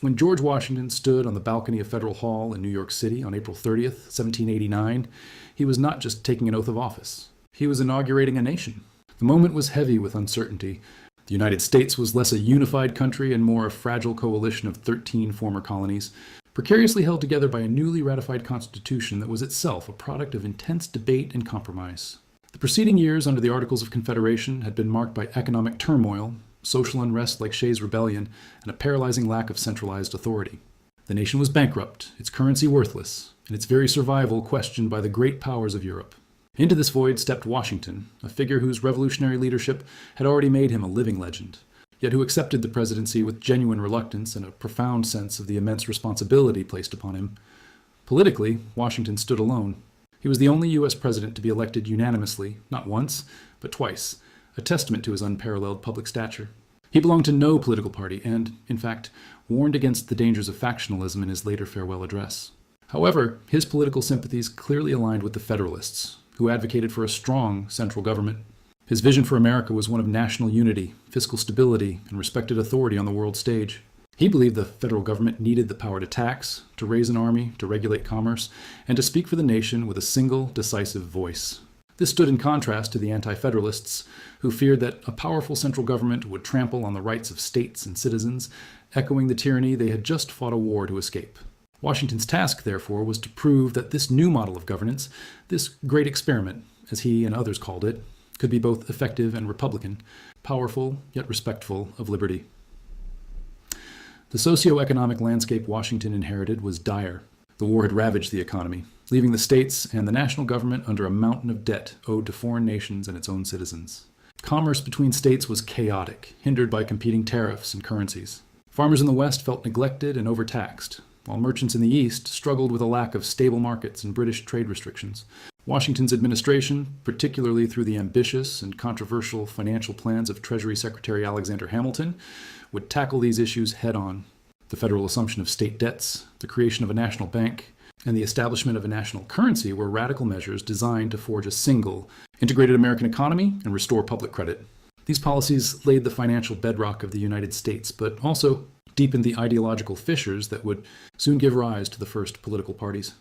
When George Washington stood on the balcony of Federal Hall in New York City on April 30th, 1789, he was not just taking an oath of office. He was inaugurating a nation. The moment was heavy with uncertainty. The United States was less a unified country and more a fragile coalition of 13 former colonies, precariously held together by a newly ratified constitution that was itself a product of intense debate and compromise. The preceding years under the Articles of Confederation had been marked by economic turmoil, social unrest like Shays' Rebellion, and a paralyzing lack of centralized authority. The nation was bankrupt, its currency worthless, and its very survival questioned by the great powers of Europe. Into this void stepped Washington, a figure whose revolutionary leadership had already made him a living legend, yet who accepted the presidency with genuine reluctance and a profound sense of the immense responsibility placed upon him. Politically, Washington stood alone. He was the only U.S. president to be elected unanimously, not once, but twice, a testament to his unparalleled public stature. He belonged to no political party and, in fact, warned against the dangers of factionalism in his later farewell address. However, his political sympathies clearly aligned with the Federalists, who advocated for a strong central government. His vision for America was one of national unity, fiscal stability, and respected authority on the world stage. He believed the federal government needed the power to tax, to raise an army, to regulate commerce, and to speak for the nation with a single, decisive voice. This stood in contrast to the anti-federalists, who feared that a powerful central government would trample on the rights of states and citizens, echoing the tyranny they had just fought a war to escape. Washington's task, therefore, was to prove that this new model of governance, this great experiment, as he and others called it, could be both effective and republican, powerful yet respectful of liberty. The socio-economic landscape Washington inherited was dire. The war had ravaged the economy, leaving the states and the national government under a mountain of debt owed to foreign nations and its own citizens. Commerce between states was chaotic, hindered by competing tariffs and currencies. Farmers in the West felt neglected and overtaxed, while merchants in the East struggled with a lack of stable markets and British trade restrictions. Washington's administration, particularly through the ambitious and controversial financial plans of Treasury Secretary Alexander Hamilton, would tackle these issues head-on. The federal assumption of state debts, the creation of a national bank, and the establishment of a national currency were radical measures designed to forge a single, integrated American economy and restore public credit. These policies laid the financial bedrock of the United States, but also deepened the ideological fissures that would soon give rise to the first political parties.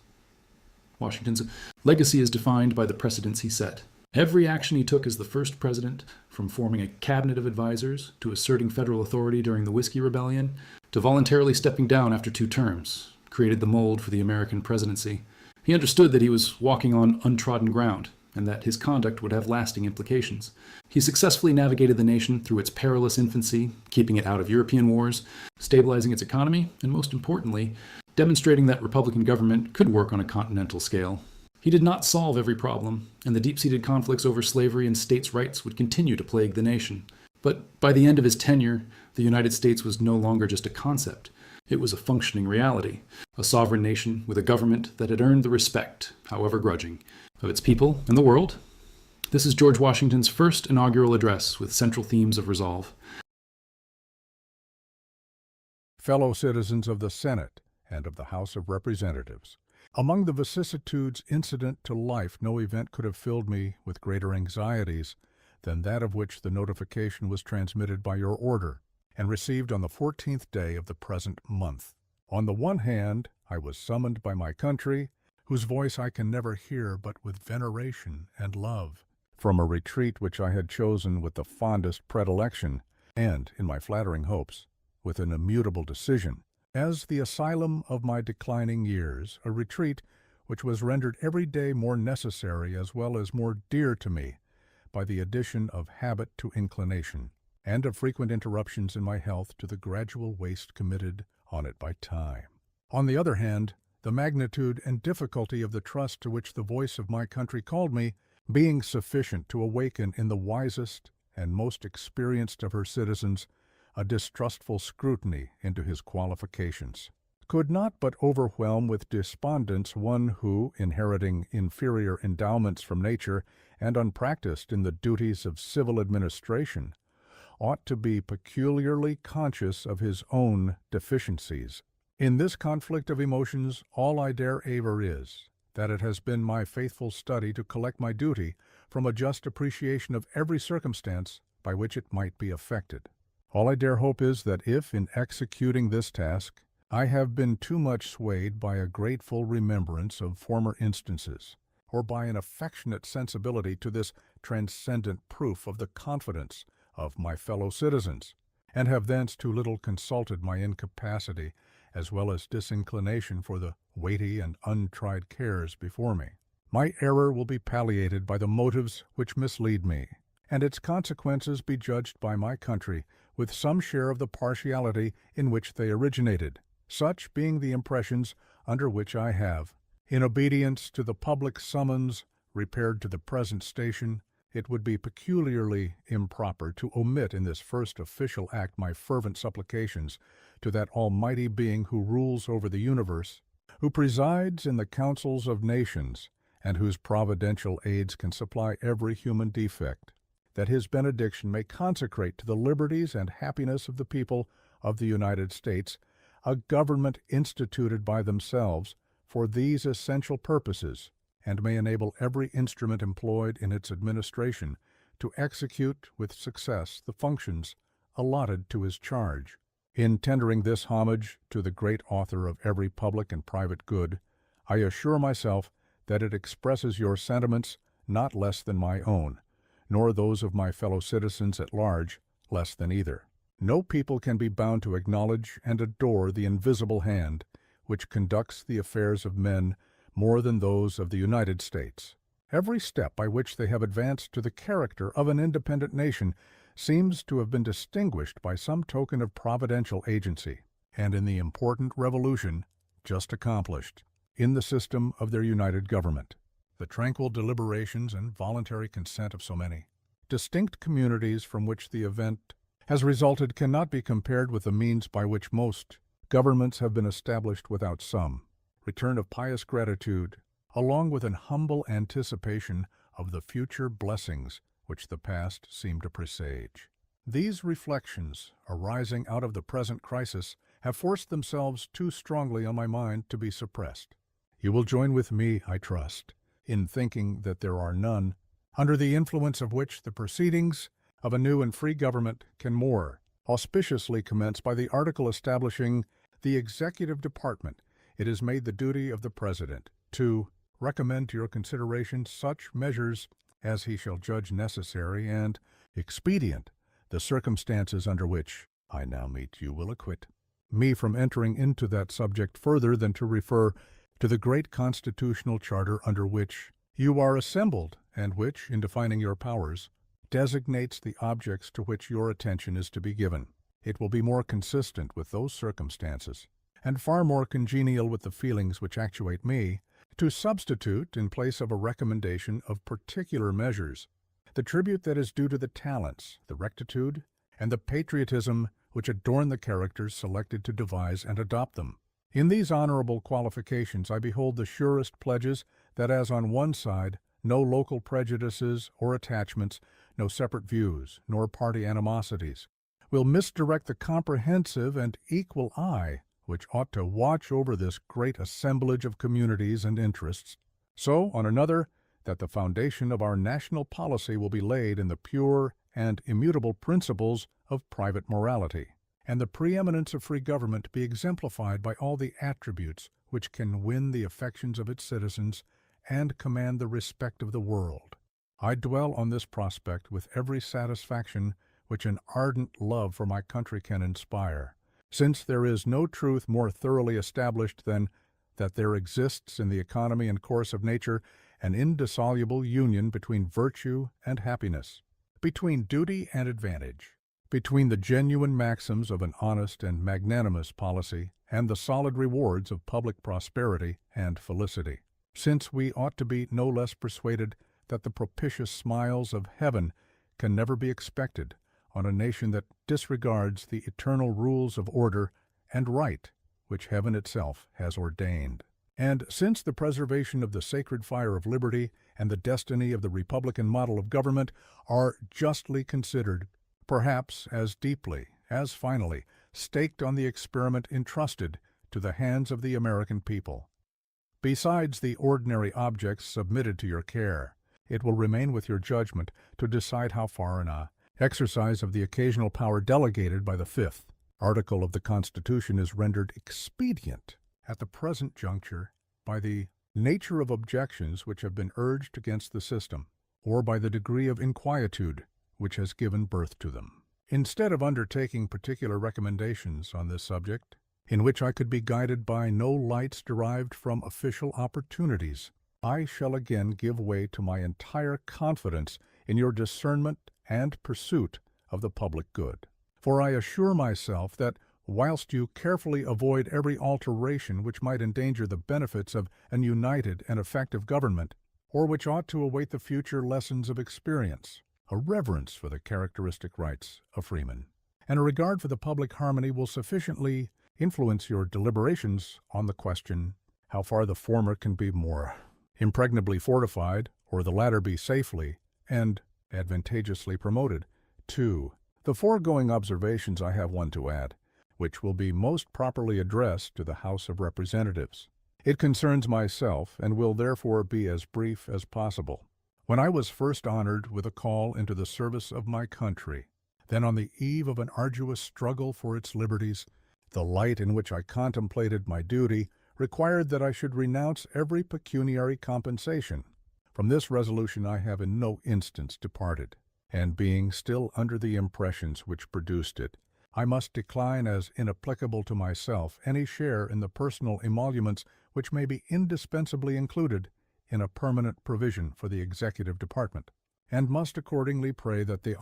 Washington's legacy is defined by the precedents he set. Every action he took as the first president, from forming a cabinet of advisors, to asserting federal authority during the Whiskey Rebellion, to voluntarily stepping down after 2 terms, created the mold for the American presidency. He understood that he was walking on untrodden ground, and that his conduct would have lasting implications. He successfully navigated the nation through its perilous infancy, keeping it out of European wars, stabilizing its economy, and most importantly, demonstrating that Republican government could work on a continental scale. He did not solve every problem, and the deep-seated conflicts over slavery and states' rights would continue to plague the nation. But by the end of his tenure, the United States was no longer just a concept. It was a functioning reality, a sovereign nation with a government that had earned the respect, however grudging, of its people and the world. This is George Washington's first inaugural address with central themes of resolve. Fellow citizens of the Senate and of the House of Representatives, among the vicissitudes incident to life, no event could have filled me with greater anxieties than that of which the notification was transmitted by your order, and received on the 14th day of the present month. On the one hand, I was summoned by my country, whose voice I can never hear but with veneration and love, from a retreat which I had chosen with the fondest predilection, and, in my flattering hopes, with an immutable decision, as the asylum of my declining years, a retreat which was rendered every day more necessary as well as more dear to me by the addition of habit to inclination, and of frequent interruptions in my health to the gradual waste committed on it by time. On the other hand, the magnitude and difficulty of the trust to which the voice of my country called me, being sufficient to awaken in the wisest and most experienced of her citizens a distrustful scrutiny into his qualifications, could not but overwhelm with despondence one who, inheriting inferior endowments from nature and unpracticed in the duties of civil administration, ought to be peculiarly conscious of his own deficiencies. In this conflict of emotions, all I dare aver is, that it has been my faithful study to collect my duty from a just appreciation of every circumstance by which it might be effected. All I dare hope is that if, in executing this task, I have been too much swayed by a grateful remembrance of former instances, or by an affectionate sensibility to this transcendent proof of the confidence of my fellow citizens, and have thence too little consulted my incapacity as well as disinclination for the weighty and untried cares before me. My error will be palliated by the motives which mislead me, and its consequences be judged by my country with some share of the partiality in which they originated, such being the impressions under which I have. In obedience to the public summons repaired to the present station, it would be peculiarly improper to omit in this first official act my fervent supplications to that Almighty Being who rules over the universe, who presides in the councils of nations, and whose providential aids can supply every human defect, that his benediction may consecrate to the liberties and happiness of the people of the United States a government instituted by themselves for these essential purposes, and may enable every instrument employed in its administration to execute with success the functions allotted to his charge. In tendering this homage to the great author of every public and private good, I assure myself that it expresses your sentiments not less than my own, nor those of my fellow citizens at large less than either. No people can be bound to acknowledge and adore the invisible hand which conducts the affairs of men more than those of the United States. Every step by which they have advanced to the character of an independent nation seems to have been distinguished by some token of providential agency, and in the important revolution just accomplished, in the system of their united government, the tranquil deliberations and voluntary consent of so many distinct communities from which the event has resulted cannot be compared with the means by which most governments have been established without some return of pious gratitude, along with an humble anticipation of the future blessings which the past seemed to presage. These reflections, arising out of the present crisis, have forced themselves too strongly on my mind to be suppressed. You will join with me, I trust, in thinking that there are none under the influence of which the proceedings of a new and free government can more auspiciously commence by the article establishing the executive department. It is made the duty of the President to recommend to your consideration such measures as he shall judge necessary and expedient. The circumstances under which I now meet you will acquit me from entering into that subject further than to refer to the great constitutional charter under which you are assembled, and which, in defining your powers, designates the objects to which your attention is to be given. It will be more consistent with those circumstances, and far more congenial with the feelings which actuate me, to substitute, in place of a recommendation of particular measures, the tribute that is due to the talents, the rectitude, and the patriotism which adorn the characters selected to devise and adopt them. In these honorable qualifications I behold the surest pledges that as on one side no local prejudices or attachments, no separate views, nor party animosities, will misdirect the comprehensive and equal eye which ought to watch over this great assemblage of communities and interests, so, on another, that the foundation of our national policy will be laid in the pure and immutable principles of private morality, and the preeminence of free government be exemplified by all the attributes which can win the affections of its citizens and command the respect of the world. I dwell on this prospect with every satisfaction which an ardent love for my country can inspire, since there is no truth more thoroughly established than that there exists in the economy and course of nature an indissoluble union between virtue and happiness, between duty and advantage, between the genuine maxims of an honest and magnanimous policy and the solid rewards of public prosperity and felicity, since we ought to be no less persuaded that the propitious smiles of heaven can never be expected on a nation that disregards the eternal rules of order and right which heaven itself has ordained. And since the preservation of the sacred fire of liberty and the destiny of the republican model of government are justly considered, perhaps as deeply, as finally, staked on the experiment entrusted to the hands of the American people, besides the ordinary objects submitted to your care, it will remain with your judgment to decide how far in a exercise of the occasional power delegated by the Fifth article of the Constitution is rendered expedient at the present juncture by the nature of objections which have been urged against the system, or by the degree of inquietude which has given birth to them. Instead of undertaking particular recommendations on this subject, in which I could be guided by no lights derived from official opportunities, I shall again give way to my entire confidence in your discernment and pursuit of the public good. For I assure myself that, whilst you carefully avoid every alteration which might endanger the benefits of an united and effective government, or which ought to await the future lessons of experience, a reverence for the characteristic rights of freemen, and a regard for the public harmony will sufficiently influence your deliberations on the question how far the former can be more impregnably fortified, or the latter be safely and advantageously promoted. 2. The foregoing observations I have one to add, which will be most properly addressed to the House of Representatives. It concerns myself, and will therefore be as brief as possible. When I was first honored with a call into the service of my country, then on the eve of an arduous struggle for its liberties, the light in which I contemplated my duty required that I should renounce every pecuniary compensation. From this resolution I have in no instance departed, and being still under the impressions which produced it, I must decline as inapplicable to myself any share in the personal emoluments which may be indispensably included in a permanent provision for the executive department, and must accordingly pray that the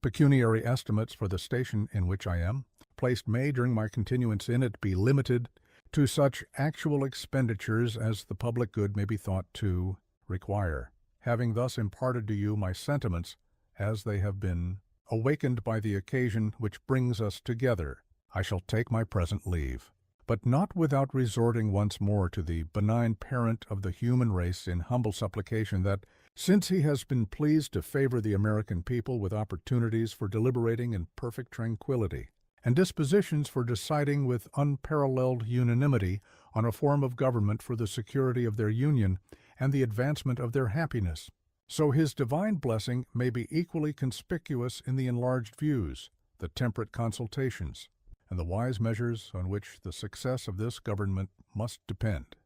pecuniary estimates for the station in which I am placed may, during my continuance in it, be limited to such actual expenditures as the public good may be thought to require. Having thus imparted to you my sentiments as they have been awakened by the occasion which brings us together, I shall take my present leave, but not without resorting once more to the benign parent of the human race in humble supplication that, since he has been pleased to favor the American people with opportunities for deliberating in perfect tranquillity, and dispositions for deciding with unparalleled unanimity on a form of government for the security of their union and the advancement of their happiness, so his divine blessing may be equally conspicuous in the enlarged views, the temperate consultations, and the wise measures on which the success of this government must depend.